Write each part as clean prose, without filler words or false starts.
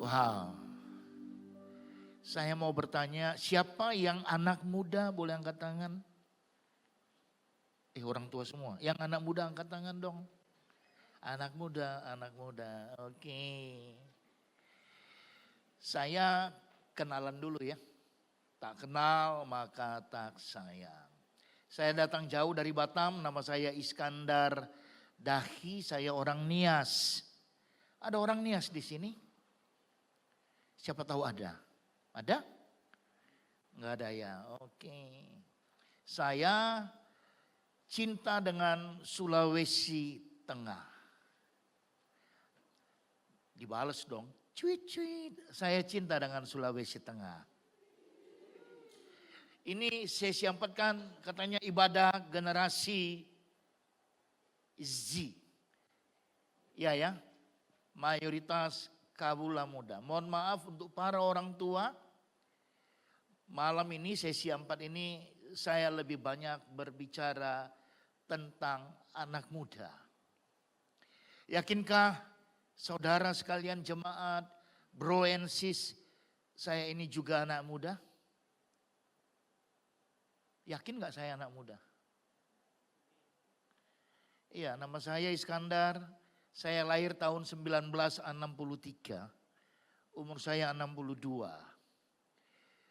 Wow. Saya mau bertanya, siapa yang anak muda boleh angkat tangan? Orang tua semua. Yang anak muda angkat tangan dong. Anak muda, anak muda. Oke. Saya kenalan dulu ya. Tak kenal maka tak sayang. Saya datang jauh dari Batam, nama saya Iskandar Dahi, saya orang Nias. Ada orang Nias di sini? Siapa tahu ada? Ada? Enggak ada ya, oke. Saya cinta dengan Sulawesi Tengah. Dibales dong, cuit-cuit. Saya cinta dengan Sulawesi Tengah. Ini sesi 4 kan katanya ibadah generasi Z. Ya, mayoritas kabula muda. Mohon maaf untuk para orang tua. Malam ini sesi 4 ini saya lebih banyak berbicara tentang anak muda. Yakinkah saudara sekalian jemaat, bro and sis, saya ini juga anak muda? Yakin gak saya anak muda? Iya, nama saya Iskandar. Saya lahir tahun 1963. Umur saya 62.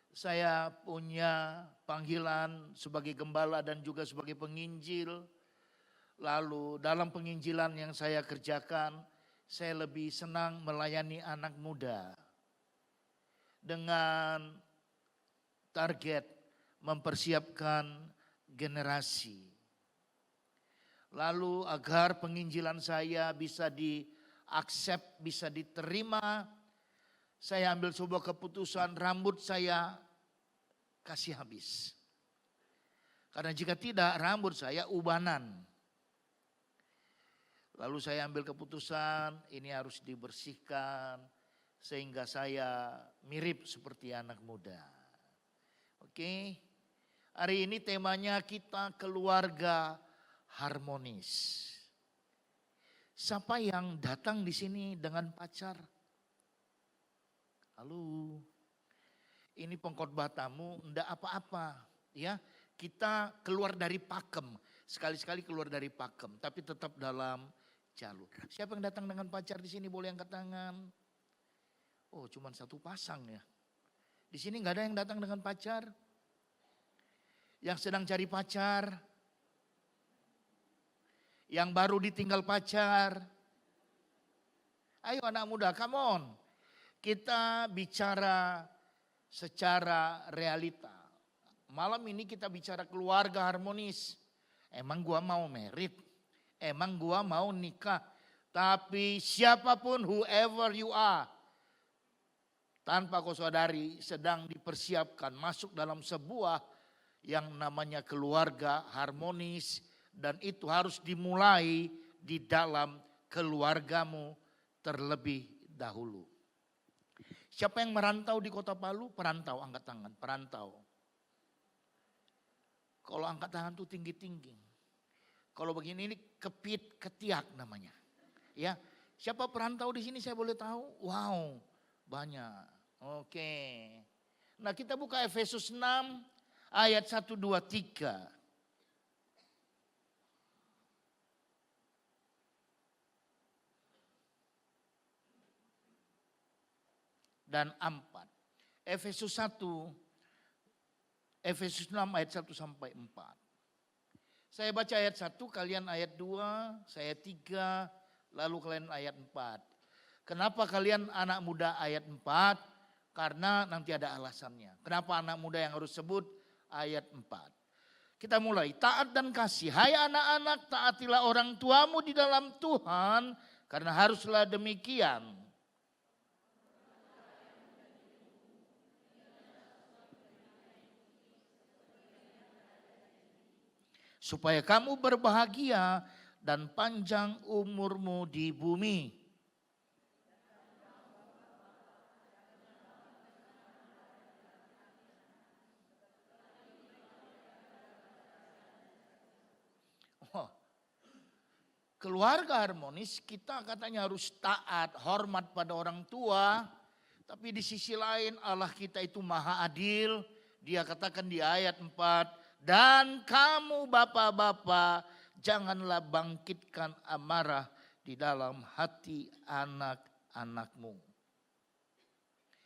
Saya punya panggilan sebagai gembala dan juga sebagai penginjil. Lalu dalam penginjilan yang saya kerjakan, saya lebih senang melayani anak muda. Dengan target mempersiapkan generasi. Lalu agar penginjilan saya bisa diaksep, bisa diterima, saya ambil sebuah keputusan, rambut saya kasih habis. Karena jika tidak, rambut saya ubanan. Lalu saya ambil keputusan, ini harus dibersihkan sehingga saya mirip seperti anak muda. Oke, hari ini temanya kita keluarga harmonis. Siapa yang datang di sini dengan pacar? Halo, ini pengkhotbah tamu, enggak apa-apa ya. Kita keluar dari pakem, sekali-sekali keluar dari pakem, tapi tetap dalam jalur. Siapa yang datang dengan pacar di sini boleh angkat tangan? Oh, cuman satu pasang ya. Di sini enggak ada yang datang dengan pacar. Yang sedang cari pacar, yang baru ditinggal pacar. Ayo anak muda, come on. Kita bicara secara realita. Malam ini kita bicara keluarga harmonis. Emang gua mau merit, emang gua mau nikah. Tapi siapapun, whoever you are, tanpa kau sadari sedang dipersiapkan masuk dalam sebuah yang namanya keluarga harmonis. Dan itu harus dimulai di dalam keluargamu terlebih dahulu. Siapa yang merantau di Kota Palu? Perantau, angkat tangan, perantau. Kalau angkat tangan tuh tinggi-tinggi. Kalau begini ini kepit ketiak namanya. Ya, siapa perantau di sini saya boleh tahu? Wow, banyak. Oke. Nah, kita buka Efesus 6 ayat 1, 2, 3. Dan 4. Efesus 1, Efesus 6 ayat 1 sampai 4. Saya baca ayat 1, kalian ayat 2, saya 3, lalu kalian ayat 4. Kenapa kalian anak muda ayat 4? Karena nanti ada alasannya. Kenapa anak muda yang harus sebut ayat 4? Kita mulai, taat dan kasih. Hai anak-anak, taatilah orang tuamu di dalam Tuhan, karena haruslah demikian. Supaya kamu berbahagia dan panjang umurmu di bumi. Oh, keluarga harmonis kita katanya harus taat, hormat pada orang tua, Tapi di sisi lain Allah kita itu maha adil. Dia katakan di ayat 4, dan kamu bapak-bapak janganlah bangkitkan amarah di dalam hati anak-anakmu.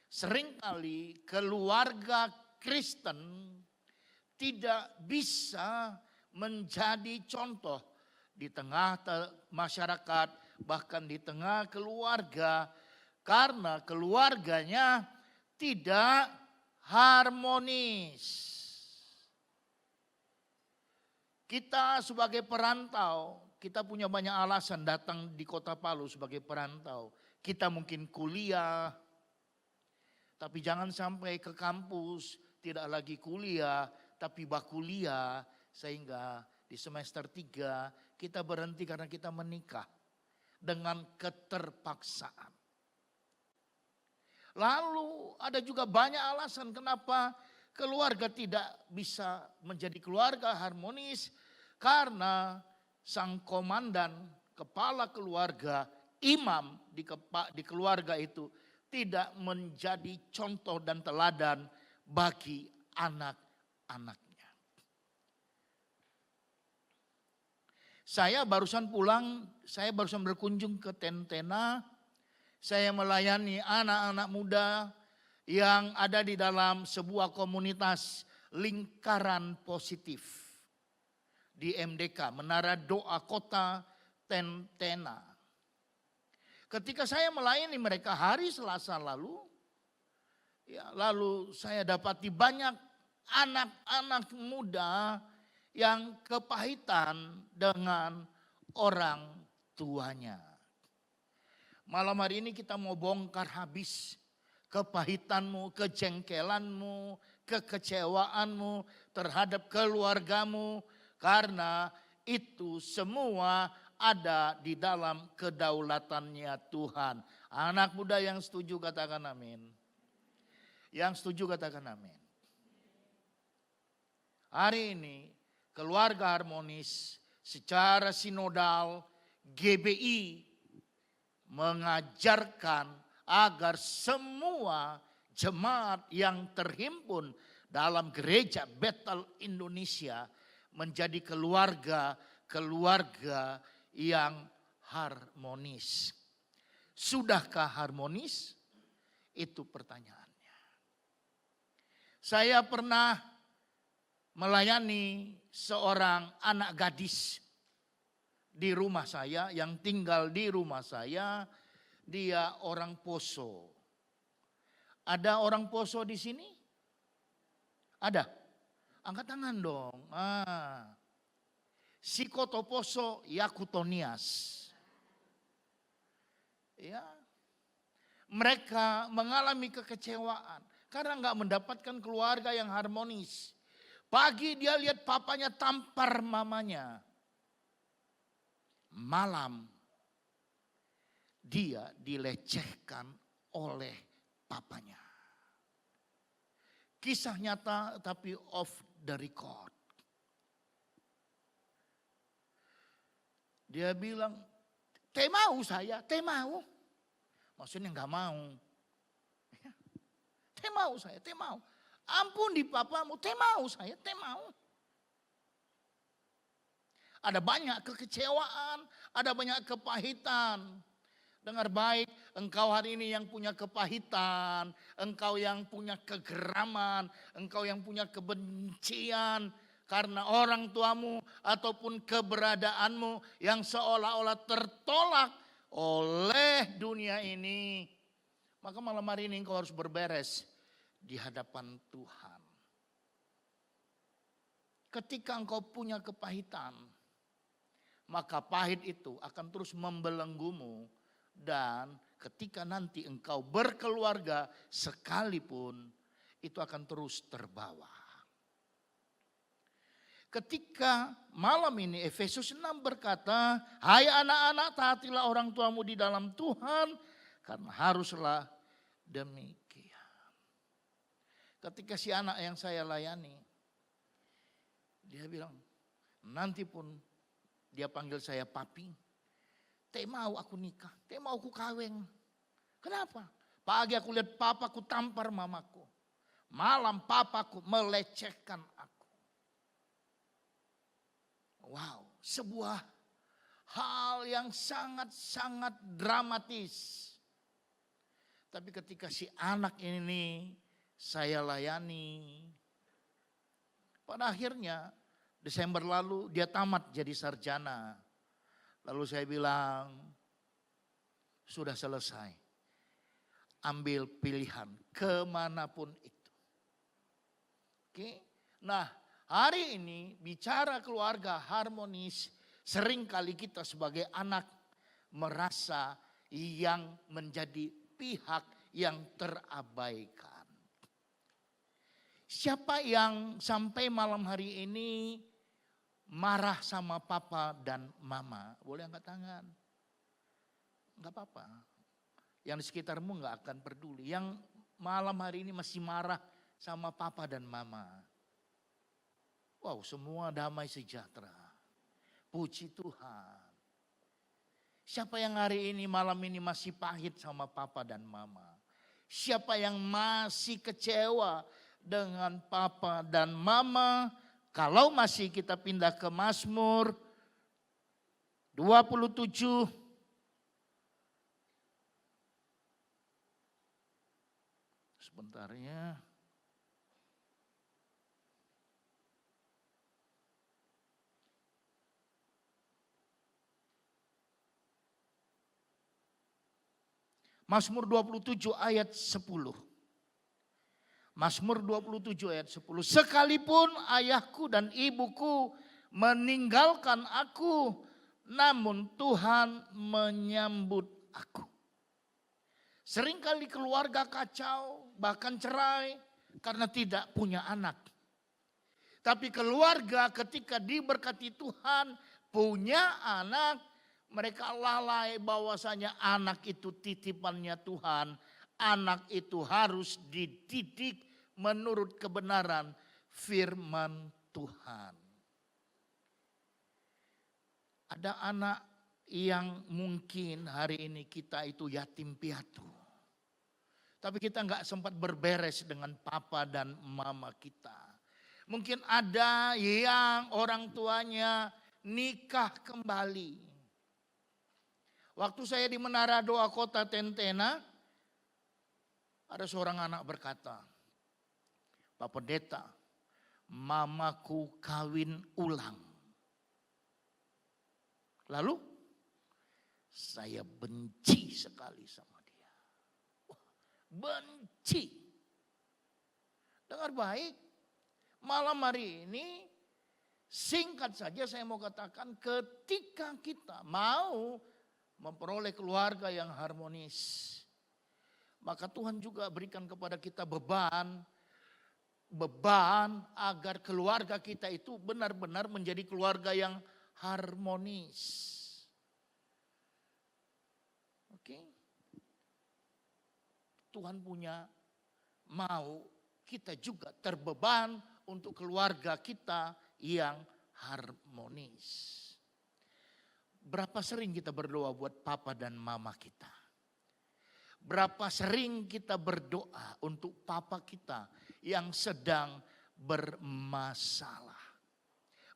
Seringkali keluarga Kristen tidak bisa menjadi contoh di tengah masyarakat, bahkan di tengah keluarga, karena keluarganya tidak harmonis. Kita sebagai perantau, kita punya banyak alasan datang di Kota Palu sebagai perantau. Kita mungkin kuliah, tapi jangan sampai ke kampus tidak lagi kuliah, tapi bakuliah, sehingga di semester 3 kita berhenti karena kita menikah dengan keterpaksaan. Lalu ada juga banyak alasan kenapa keluarga tidak bisa menjadi keluarga harmonis, karena sang komandan, kepala keluarga, imam di keluarga itu tidak menjadi contoh dan teladan bagi anak-anaknya. Saya barusan pulang, saya barusan berkunjung ke Tentena. Saya melayani anak-anak muda yang ada di dalam sebuah komunitas lingkaran positif di MDK, Menara Doa Kota Tentena. Ketika saya melayani mereka hari Selasa lalu, lalu saya dapati banyak anak-anak muda yang kepahitan dengan orang tuanya. Malam hari ini kita mau bongkar habis kepahitanmu, kejengkelanmu, kekecewaanmu terhadap keluargamu. Karena itu semua ada di dalam kedaulatannya Tuhan. Anak muda yang setuju katakan amin. Yang setuju katakan amin. Hari ini keluarga harmonis secara sinodal GBI mengajarkan agar semua jemaat yang terhimpun dalam gereja Bethel Indonesia menjadi keluarga yang harmonis. Sudahkah harmonis? Itu pertanyaannya. Saya pernah melayani seorang anak gadis di rumah saya, yang tinggal di rumah saya. Dia orang Poso. Ada orang Poso di sini? Ada? Angkat tangan dong. Sikoto Poso Yakutonias. Ya. Mereka mengalami kekecewaan karena nggak mendapatkan keluarga yang harmonis. Pagi dia lihat papanya tampar mamanya. Malam dia dilecehkan oleh papanya. Kisah nyata tapi off the record. Dia bilang, teh mau saya, teh mau. Maksudnya nggak mau. Teh mau saya, teh mau. Ampun di papamu, teh mau saya, teh mau. Ada banyak kekecewaan, ada banyak kepahitan. Dengar baik, engkau hari ini yang punya kepahitan, engkau yang punya kegeraman, engkau yang punya kebencian karena orang tuamu ataupun keberadaanmu yang seolah-olah tertolak oleh dunia ini. Maka malam hari ini engkau harus berberes di hadapan Tuhan. Ketika engkau punya kepahitan, maka pahit itu akan terus membelenggumu. Dan ketika nanti engkau berkeluarga sekalipun, itu akan terus terbawa. Ketika malam ini Efesus 6 berkata, hai anak-anak taatilah orang tuamu di dalam Tuhan, karena haruslah demikian. Ketika si anak yang saya layani, dia bilang, nanti pun dia panggil saya papi. Teh mau aku nikah, teh mau aku kawin. Kenapa? Pagi aku lihat papaku tampar mamaku. Malam papaku melecehkan aku. Wow, sebuah hal yang sangat-sangat dramatis. Tapi ketika si anak ini saya layani, pada akhirnya Desember lalu dia tamat jadi sarjana. Lalu saya bilang, sudah selesai. Ambil pilihan kemanapun itu. Oke. Nah, hari ini bicara keluarga harmonis, seringkali kita sebagai anak merasa yang menjadi pihak yang terabaikan. Siapa yang sampai malam hari ini marah sama papa dan mama? Boleh angkat tangan. Enggak apa-apa. Yang di sekitarmu enggak akan peduli. Yang malam hari ini masih marah sama papa dan mama. Wow, semua damai sejahtera. Puji Tuhan. Siapa yang hari ini malam ini masih pahit sama papa dan mama? Siapa yang masih kecewa dengan papa dan mama? Kalau masih kita pindah ke Mazmur 27. Sebentar ya. Mazmur 27 ayat 10. Mazmur 27 ayat 10. Sekalipun ayahku dan ibuku meninggalkan aku, namun Tuhan menyambut aku. Seringkali keluarga kacau, bahkan cerai karena tidak punya anak. Tapi keluarga ketika diberkati Tuhan punya anak, mereka lalai bahwasanya anak itu titipannya Tuhan. Anak itu harus dididik menurut kebenaran firman Tuhan. Ada anak yang mungkin hari ini kita itu yatim piatu. Tapi kita nggak sempat berberes dengan papa dan mama kita. Mungkin ada yang orang tuanya nikah kembali. Waktu saya di Menara Doa Kota Tentena, ada seorang anak berkata, Pak Pendeta, mamaku kawin ulang. Lalu saya benci sekali sama dia. Benci. Dengar baik, malam hari ini singkat saja saya mau katakan, ketika kita mau memperoleh keluarga yang harmonis, maka Tuhan juga berikan kepada kita beban agar keluarga kita itu benar-benar menjadi keluarga yang harmonis. Oke. Tuhan punya mau kita juga terbeban untuk keluarga kita yang harmonis. Berapa sering kita berdoa buat papa dan mama kita? Berapa sering kita berdoa untuk papa kita yang sedang bermasalah?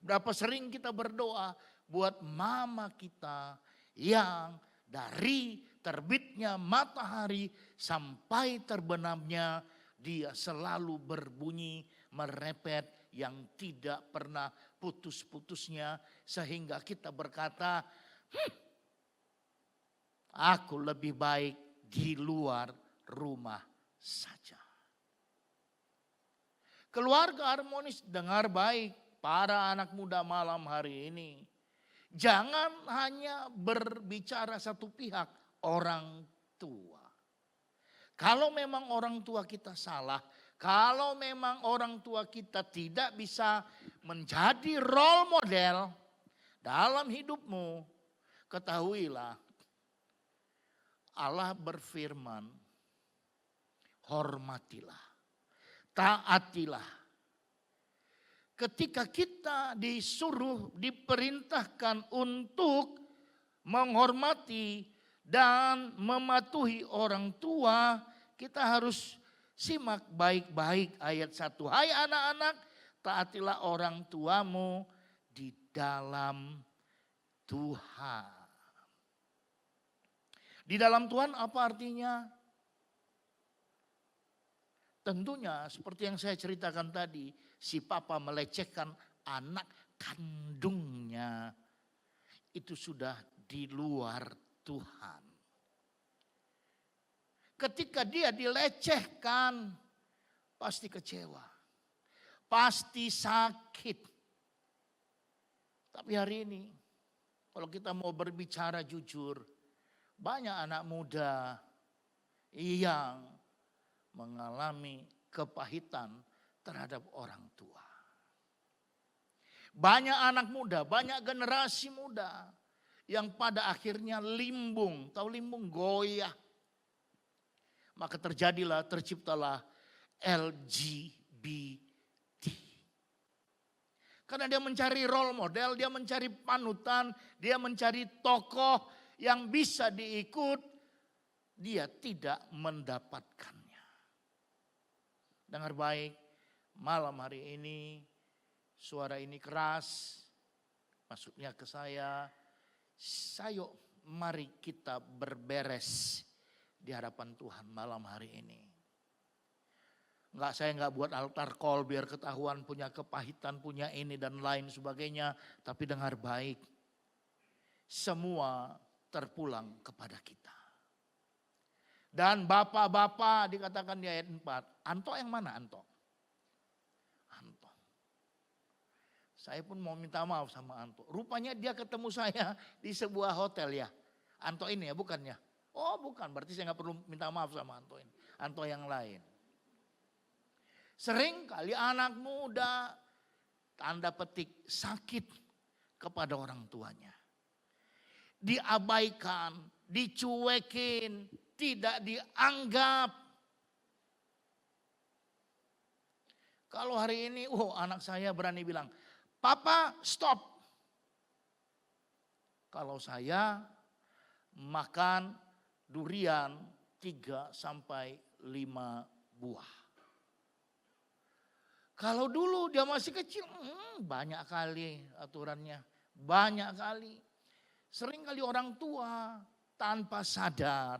Berapa sering kita berdoa buat mama kita yang dari terbitnya matahari sampai terbenamnya dia selalu berbunyi merepet yang tidak pernah putus-putusnya, sehingga kita berkata, aku lebih baik di luar rumah saja. Keluarga harmonis, dengar baik para anak muda malam hari ini. Jangan hanya berbicara satu pihak, orang tua. Kalau memang orang tua kita salah, kalau memang orang tua kita tidak bisa menjadi role model dalam hidupmu, ketahuilah Allah berfirman, hormatilah, taatilah. Ketika kita disuruh, diperintahkan untuk menghormati dan mematuhi orang tua, kita harus simak baik-baik ayat 1. Hai anak-anak, taatilah orang tuamu di dalam Tuhan. Di dalam Tuhan apa artinya? Tentunya seperti yang saya ceritakan tadi, si papa melecehkan anak kandungnya. Itu sudah di luar Tuhan. Ketika dia dilecehkan, pasti kecewa. Pasti sakit. Tapi hari ini, kalau kita mau berbicara jujur, banyak anak muda yang mengalami kepahitan terhadap orang tua. Banyak anak muda, banyak generasi muda yang pada akhirnya limbung, tahu limbung, goyah. Maka terciptalah LGBT. Karena dia mencari role model, dia mencari panutan, dia mencari tokoh yang bisa diikut, dia tidak mendapatkannya. Dengar baik, malam hari ini suara ini keras, maksudnya ke saya, mari kita berberes di hadapan Tuhan malam hari ini. Saya nggak buat altar call biar ketahuan punya kepahitan, punya ini dan lain sebagainya. Tapi dengar baik, semua terpulang kepada kita. Dan bapak-bapak dikatakan di ayat 4. Anto yang mana Anto? Anto. Saya pun mau minta maaf sama Anto. Rupanya dia ketemu saya di sebuah hotel ya. Anto ini ya bukannya. Oh bukan, berarti saya nggak perlu minta maaf sama Anto ini. Anto yang lain. Sering kali anak muda tanda petik sakit kepada orang tuanya. Diabaikan, dicuekin, tidak dianggap. Kalau hari ini, anak saya berani bilang, Papa stop. Kalau saya makan durian 3 sampai 5 buah. Kalau dulu dia masih kecil, banyak kali aturannya, banyak kali. Sering kali orang tua tanpa sadar,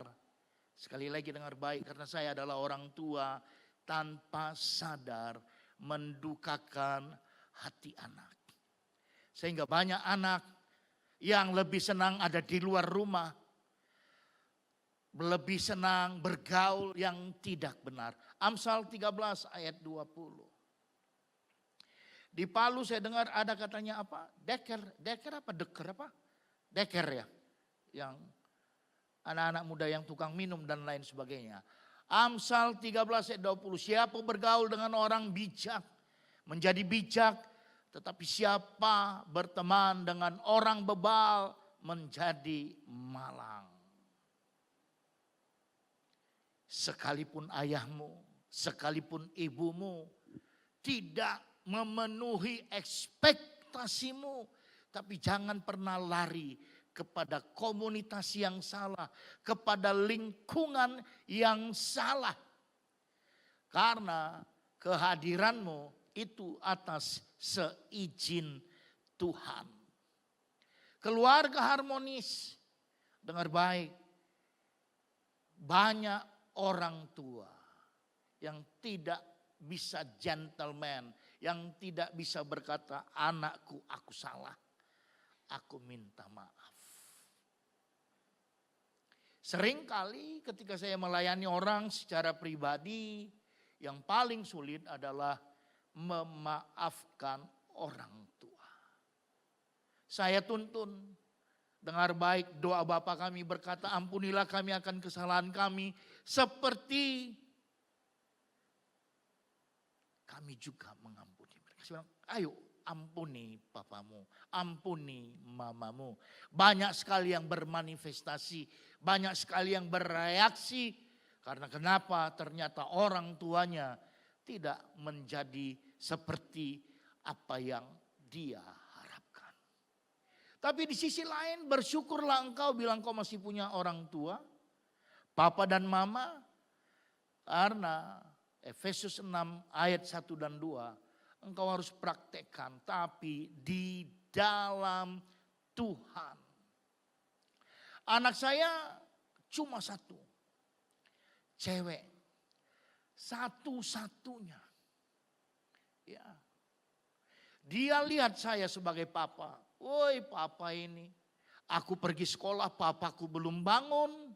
sekali lagi dengar baik karena saya adalah orang tua, tanpa sadar mendukakan hati anak. Sehingga banyak anak yang lebih senang ada di luar rumah, lebih senang bergaul yang tidak benar. Amsal 13 ayat 20. Di Palu saya dengar ada katanya apa? Deker apa? Deker ya. Yang anak-anak muda yang tukang minum dan lain sebagainya. Amsal 13 ayat 20. Siapa bergaul dengan orang bijak menjadi bijak. Tetapi siapa berteman dengan orang bebal menjadi malang. Sekalipun ayahmu, sekalipun ibumu tidak memenuhi ekspektasimu, tapi jangan pernah lari kepada komunitas yang salah, kepada lingkungan yang salah. Karena kehadiranmu itu atas seizin Tuhan. Keluarga harmonis, dengar baik, banyak orang tua yang tidak bisa gentleman, yang tidak bisa berkata, anakku aku salah, aku minta maaf. Seringkali ketika saya melayani orang secara pribadi, yang paling sulit adalah memaafkan orang tua. Saya tuntun, dengar baik doa Bapa kami berkata, ampunilah kami akan kesalahan kami, seperti kami juga mengampuni mereka. Saya bilang, ayo ampuni papamu, ampuni mamamu. Banyak sekali yang bermanifestasi, banyak sekali yang bereaksi. Karena kenapa? Ternyata orang tuanya tidak menjadi seperti apa yang dia harapkan. Tapi di sisi lain bersyukurlah engkau bilang kau masih punya orang tua, papa dan mama, Karena Efesus 6 ayat 1 dan 2, engkau harus praktekkan tapi di dalam Tuhan. Anak saya cuma satu, cewek, satu-satunya. Ya. Dia lihat saya sebagai papa. Woi papa ini, aku pergi sekolah papaku belum bangun.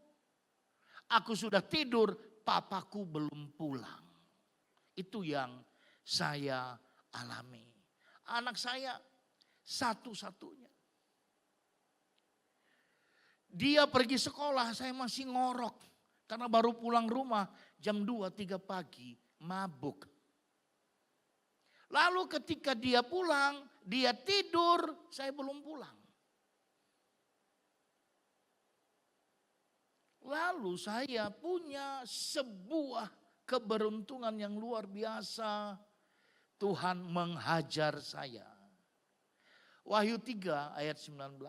Aku sudah tidur, papaku belum pulang. Itu yang saya alami. Anak saya satu-satunya. Dia pergi sekolah, saya masih ngorok. Karena baru pulang rumah jam 2-3 pagi, mabuk. Lalu ketika dia pulang, dia tidur, saya belum pulang. Lalu saya punya sebuah keberuntungan yang luar biasa. Tuhan menghajar saya. Wahyu 3 ayat 19.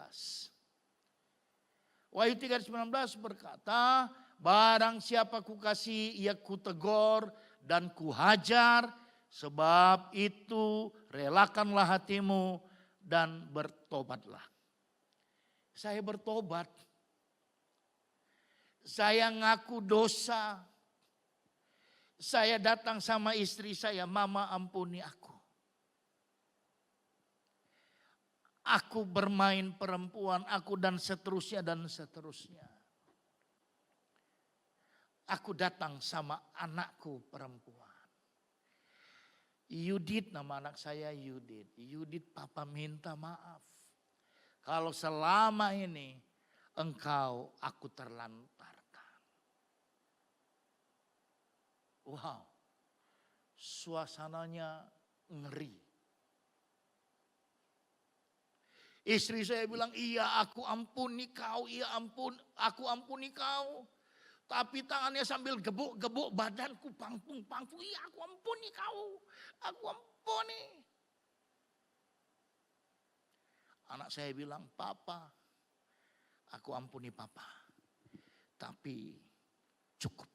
Wahyu 3 ayat 19 berkata, barang siapa kukasihi ia kutegur dan kuhajar, sebab itu relakanlah hatimu dan bertobatlah. Saya bertobat. Saya ngaku dosa. Saya datang sama istri saya, mama ampuni aku. Aku bermain perempuan, aku dan seterusnya dan seterusnya. Aku datang sama anakku perempuan. Yudit, nama anak saya Yudit. Yudit, papa minta maaf. Kalau selama ini engkau aku terlantarkan. Wow, suasananya ngeri. Istri saya bilang, iya aku ampuni kau, iya ampun, aku ampuni kau. Tapi tangannya sambil gebuk-gebuk badanku, pangpung-pangpung, iya aku ampuni kau, aku ampuni. Anak saya bilang, papa, aku ampuni papa. Tapi cukup.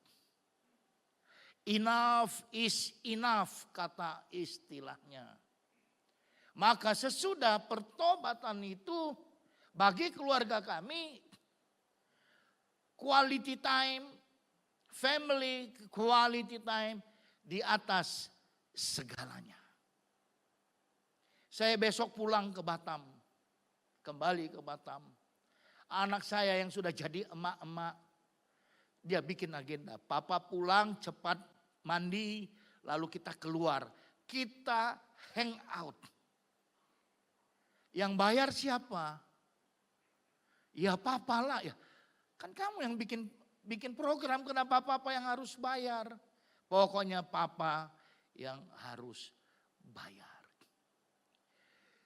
Enough is enough, kata istilahnya. Maka sesudah pertobatan itu bagi keluarga kami, quality time, family quality time di atas segalanya. Saya besok pulang ke Batam, kembali ke Batam. Anak saya yang sudah jadi emak-emak, dia bikin agenda. Papa pulang cepat mandi, lalu kita keluar. Kita hang out. Yang bayar siapa? Ya papa lah. Ya. Kan kamu yang bikin program, kenapa papa yang harus bayar? Pokoknya papa yang harus bayar.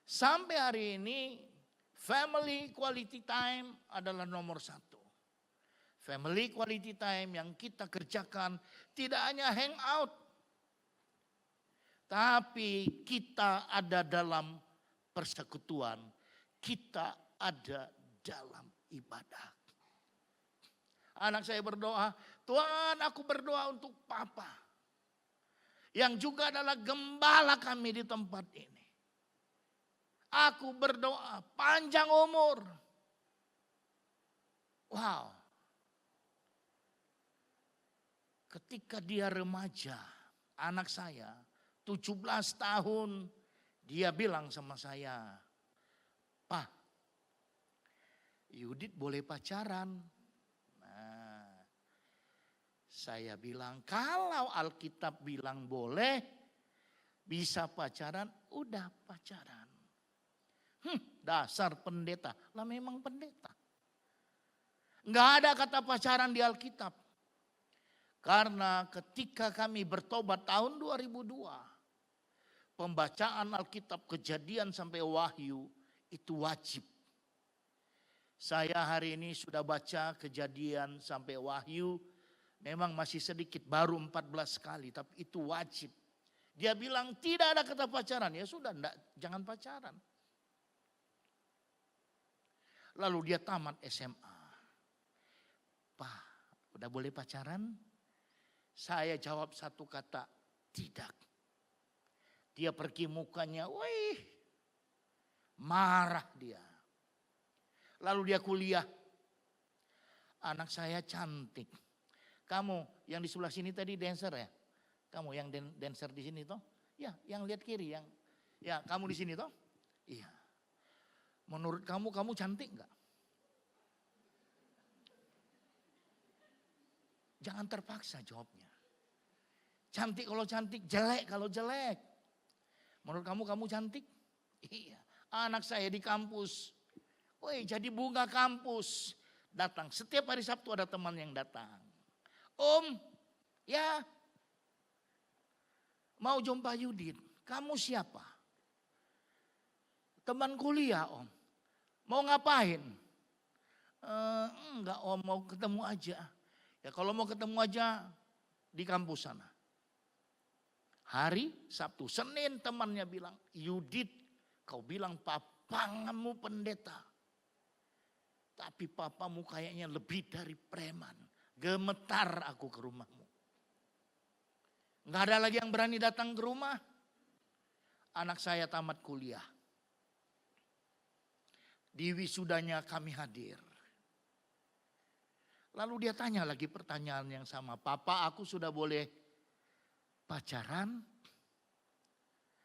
Sampai hari ini family quality time adalah nomor 1. Family quality time yang kita kerjakan tidak hanya hang out. Tapi kita ada dalam persekutuan. Kita ada dalam ibadah. Anak saya berdoa, Tuhan aku berdoa untuk papa. Yang juga adalah gembala kami di tempat ini. Aku berdoa panjang umur. Wow. Ketika dia remaja, anak saya 17 tahun, dia bilang sama saya, Pak, Yudit boleh pacaran. Nah, saya bilang kalau Alkitab bilang boleh, bisa pacaran, udah pacaran. Dasar pendeta, lah memang pendeta. Nggak ada kata pacaran di Alkitab. Karena ketika kami bertobat tahun 2002, pembacaan Alkitab Kejadian sampai Wahyu itu wajib. Saya hari ini sudah baca Kejadian sampai Wahyu, memang masih sedikit, baru 14 kali, tapi itu wajib. Dia bilang tidak ada kata pacaran, ya sudah jangan pacaran. Lalu dia tamat SMA. Pak, udah boleh pacaran? Saya jawab satu kata, tidak. Dia pergi mukanya, wih, marah dia. Lalu dia kuliah. Anak saya cantik. Kamu yang di sebelah sini tadi dancer ya? Kamu yang dancer di sini toh? Ya, yang lihat kiri yang. Ya, kamu di sini toh? Iya. Menurut kamu cantik enggak? Jangan terpaksa jawabnya. Cantik kalau cantik, jelek kalau jelek. Menurut kamu cantik? Iya. Anak saya di kampus. Woi, jadi bunga kampus. Datang. Setiap hari Sabtu ada teman yang datang. Om, ya. Mau jumpa Yudit. Kamu siapa? Teman kuliah, Om. Mau ngapain? Enggak, Om, mau ketemu aja. Ya kalau mau ketemu aja di kampus sana. Hari Sabtu, Senin temannya bilang, Yudit, kau bilang papamu pendeta. Tapi papamu kayaknya lebih dari preman. Gemetar aku ke rumahmu. Nggak ada lagi yang berani datang ke rumah. Anak saya tamat kuliah. Di wisudanya kami hadir. Lalu dia tanya lagi pertanyaan yang sama. Papa, aku sudah boleh pacaran?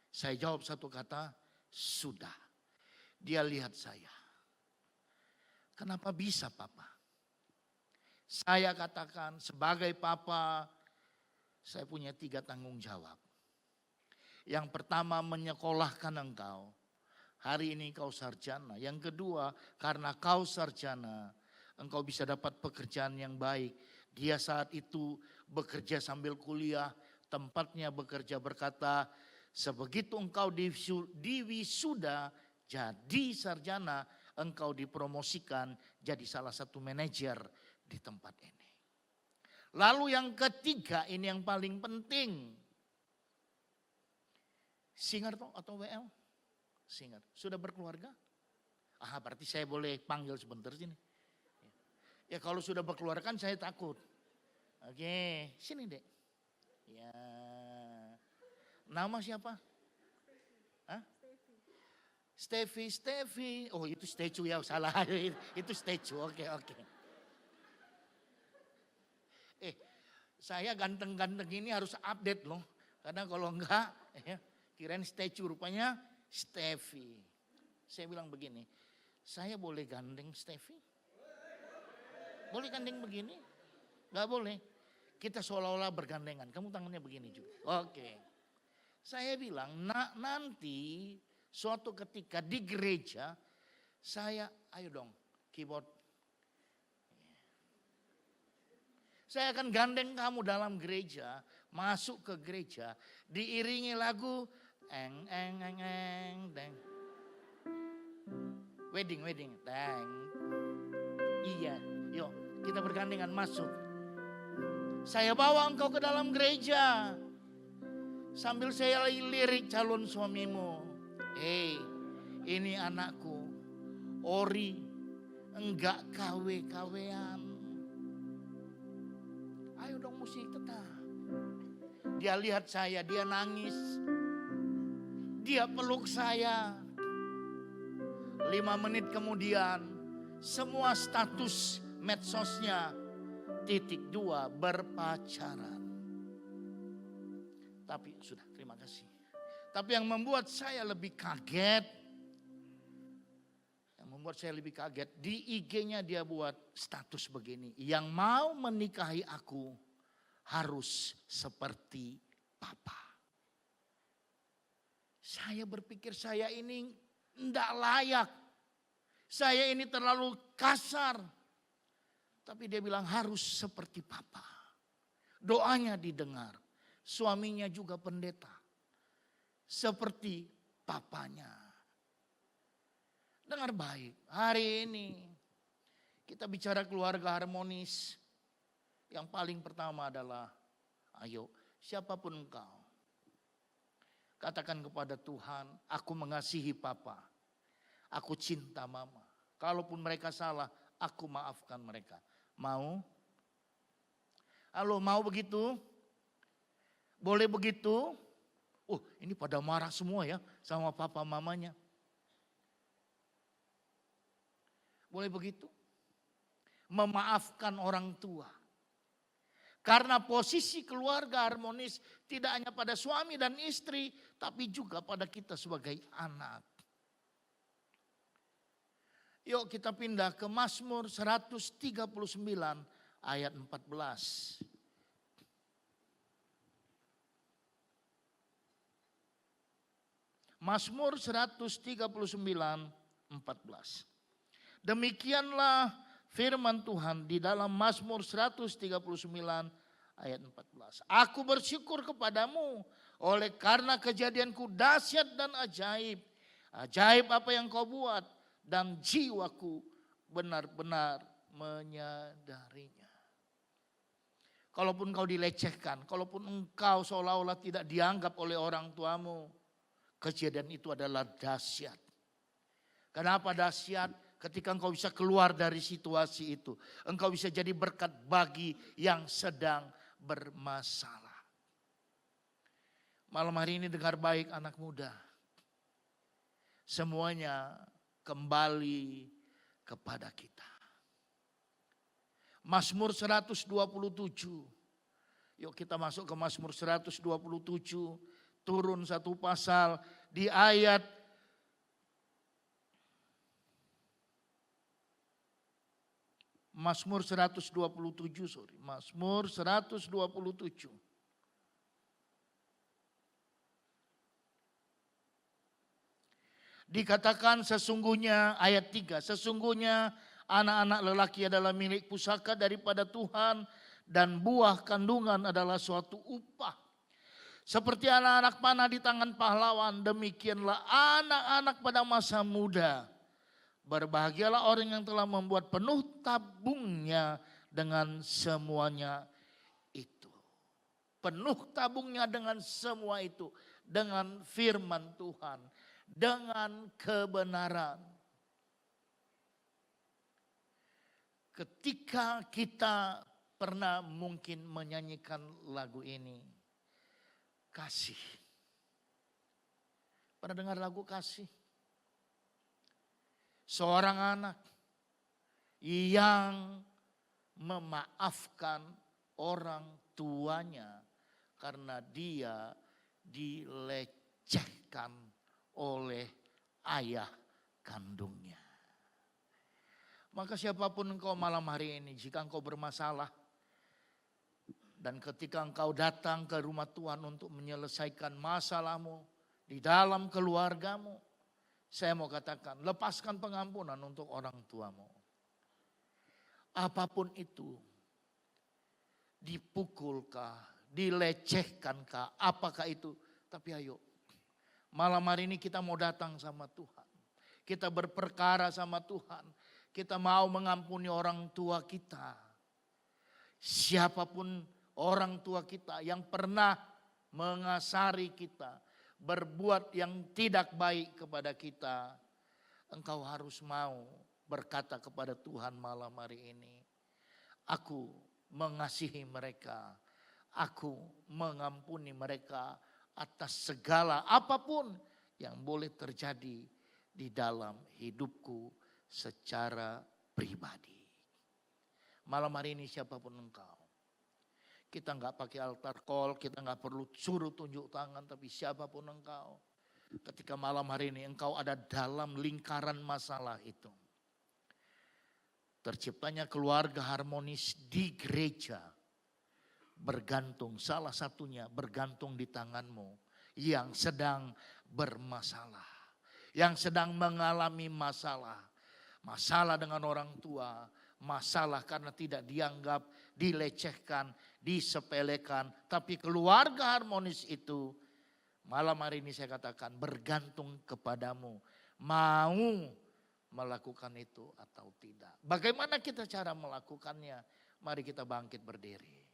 Saya jawab satu kata, sudah. Dia lihat saya. Kenapa bisa papa? Saya katakan sebagai papa, saya punya 3 tanggung jawab. Yang pertama menyekolahkan engkau. Hari ini kau sarjana. Yang kedua karena kau sarjana, engkau bisa dapat pekerjaan yang baik. Dia saat itu bekerja sambil kuliah, tempatnya bekerja berkata, sebegitu engkau di wisuda jadi sarjana, engkau dipromosikan jadi salah satu manajer di tempat ini. Lalu yang ketiga, ini yang paling penting. Singer atau WL? Singer. Sudah berkeluarga? Berarti saya boleh panggil sebentar sini. Ya kalau sudah berkeluarga kan saya takut. Oke, sini dek. Ya. Nama siapa? Hah? Steffi. Oh itu statue ya, salah. Itu statue, oke. Saya ganteng-ganteng ini harus update loh. Karena kalau enggak, kirain statue, rupanya Steffi. Saya bilang begini, saya boleh gandeng Steffi? Boleh gandeng begini? Enggak boleh. Kita seolah-olah bergandengan, kamu tangannya begini juga. Oke. Saya bilang, nanti suatu ketika di gereja, ayo dong keyboard. Saya akan gandeng kamu dalam gereja, masuk ke gereja, diiringi lagu eng deng. Wedding, deng. Iya, yuk kita bergandengan masuk. Saya bawa engkau ke dalam gereja. Sambil saya lirik calon suamimu. Hei, ini anakku, Ori, enggak kawe-kawean. Ayo dong musik tetap. Dia lihat saya, dia nangis. Dia peluk saya. 5 menit kemudian, semua status medsosnya, _2 berpacaran. Tapi sudah, terima kasih. Tapi yang membuat saya lebih kaget, di IG-nya dia buat status begini, yang mau menikahi aku harus seperti papa. Saya berpikir saya ini tidak layak, saya ini terlalu kasar. Tapi dia bilang harus seperti papa. Doanya didengar. Suaminya juga pendeta. Seperti papanya. Dengar baik, hari ini kita bicara keluarga harmonis. Yang paling pertama adalah, ayo siapapun engkau, katakan kepada Tuhan, aku mengasihi papa. Aku cinta mama. Kalaupun mereka salah, aku maafkan mereka. Mau? Halo, mau begitu? Boleh begitu? Oh, ini pada marah semua ya sama papa mamanya. Boleh begitu? Memaafkan orang tua. Karena posisi keluarga harmonis tidak hanya pada suami dan istri, tapi juga pada kita sebagai anak. Yuk kita pindah ke Mazmur 139 ayat 14. Mazmur 139, 14. Demikianlah firman Tuhan di dalam Mazmur 139 ayat 14. Aku bersyukur kepadamu oleh karena kejadianku dahsyat dan ajaib. Ajaib apa yang kau buat dan jiwaku benar-benar menyadarinya. Kalaupun kau dilecehkan, kalaupun engkau seolah-olah tidak dianggap oleh orang tuamu, kejadian itu adalah dahsyat. Kenapa dahsyat? Ketika engkau bisa keluar dari situasi itu, engkau bisa jadi berkat bagi yang sedang bermasalah. Malam hari ini dengar baik anak muda. Semuanya kembali kepada kita. Mazmur 127. Yuk kita masuk ke Mazmur 127. Turun satu pasal di ayat Mazmur 127, Mazmur 127. Dikatakan sesungguhnya ayat 3, sesungguhnya anak-anak lelaki adalah milik pusaka daripada Tuhan dan buah kandungan adalah suatu upah. Seperti anak-anak panah di tangan pahlawan, demikianlah anak-anak pada masa muda. Berbahagialah orang yang telah membuat penuh tabungnya dengan semuanya itu. Penuh tabungnya dengan semua itu. Dengan firman Tuhan. Dengan kebenaran. Ketika kita pernah mungkin menyanyikan lagu ini. Kasih. Pernah dengar lagu Kasih? Seorang anak yang memaafkan orang tuanya karena dia dilecehkan oleh ayah kandungnya. Maka siapapun engkau malam hari ini, jika engkau bermasalah dan ketika engkau datang ke rumah Tuhan untuk menyelesaikan masalahmu di dalam keluargamu, saya mau katakan, lepaskan pengampunan untuk orang tuamu. Apapun itu, dipukulkah, dilecehkankah, apakah itu. Tapi ayo, malam hari ini kita mau datang sama Tuhan. Kita berperkara sama Tuhan. Kita mau mengampuni orang tua kita. Siapapun orang tua kita yang pernah mengasari kita, berbuat yang tidak baik kepada kita, engkau harus mau berkata kepada Tuhan malam hari ini, aku mengasihi mereka, aku mengampuni mereka atas segala apapun yang boleh terjadi di dalam hidupku secara pribadi. Malam hari ini siapapun engkau, kita nggak pakai altar call, kita nggak perlu suruh tunjuk tangan, tapi siapapun engkau, ketika malam hari ini engkau ada dalam lingkaran masalah itu. Terciptanya keluarga harmonis di gereja, bergantung, salah satunya bergantung di tanganmu yang sedang bermasalah, yang sedang mengalami masalah. Masalah dengan orang tua, masalah karena tidak dianggap, dilecehkan, disepelekan. Tapi keluarga harmonis itu malam hari ini saya katakan bergantung kepadamu. Mau melakukan itu atau tidak. Bagaimana kita cara melakukannya? Mari kita bangkit berdiri.